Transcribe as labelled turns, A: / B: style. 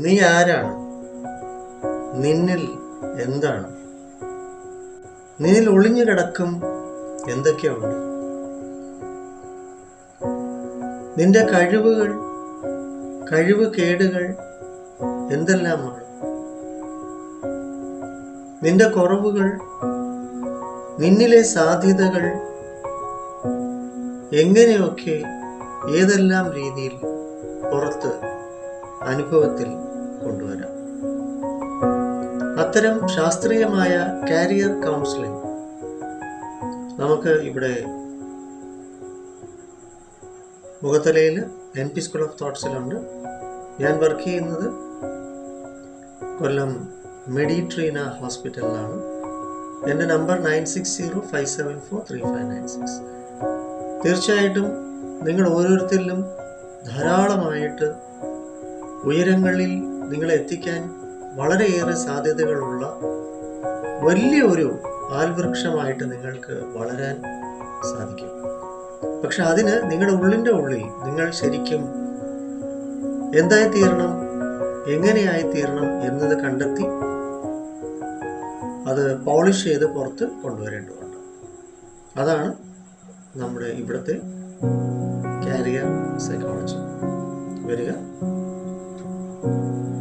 A: നീ ആരാണ്? നിന്നിൽ എന്താണ്? നിന്നിൽ ഒളിഞ്ഞു കിടക്കും എന്തൊക്കെയുണ്ട്? നിന്റെ കഴിവുകൾ, കഴിവുകേടുകൾ എന്തെല്ലാമാണ്? നിന്റെ കുറവുകൾ, നിന്നിലെ സാധ്യതകൾ എങ്ങനെയൊക്കെ ഏതെല്ലാം രീതിയിൽ പുറത്ത് അനുഭവത്തിൽ കൊണ്ടുവരാം. അത്തരം ശാസ്ത്രീയമായ കാരിയർ കൗൺസിലിംഗ് നമുക്ക് ഇവിടെ മുഖത്തലയിൽ NP സ്കൂൾ ഓഫ് തോട്ട്സിലുണ്ട്. ഞാൻ വർക്ക് ചെയ്യുന്നത് കൊല്ലം മെഡിട്രീന ഹോസ്പിറ്റലിലാണ്. എൻ്റെ നമ്പർ 9605743596. തീർച്ചയായിട്ടും നിങ്ങൾ ഓരോരുത്തരിലും ധാരാളമായിട്ട് ഉയരങ്ങളിൽ നിങ്ങളെ എത്തിക്കാൻ വളരെയേറെ സാധ്യതകളുള്ള വലിയൊരു ആൽവൃക്ഷമായിട്ട് നിങ്ങൾക്ക് വളരാൻ സാധിക്കും. പക്ഷെ അതിന് നിങ്ങളുടെ ഉള്ളിൻ്റെ ഉള്ളിൽ നിങ്ങൾ ശരിക്കും എന്തായിത്തീരണം, എങ്ങനെയായിത്തീരണം എന്നത് കണ്ടെത്തി അത് പോളിഷ് ചെയ്ത് പുറത്ത് കൊണ്ടുവരേണ്ടതുണ്ട്. അതാണ് നമ്മുടെ ഇവിടുത്തെ കാരിയർ സൈക്കോളജി. വരിക.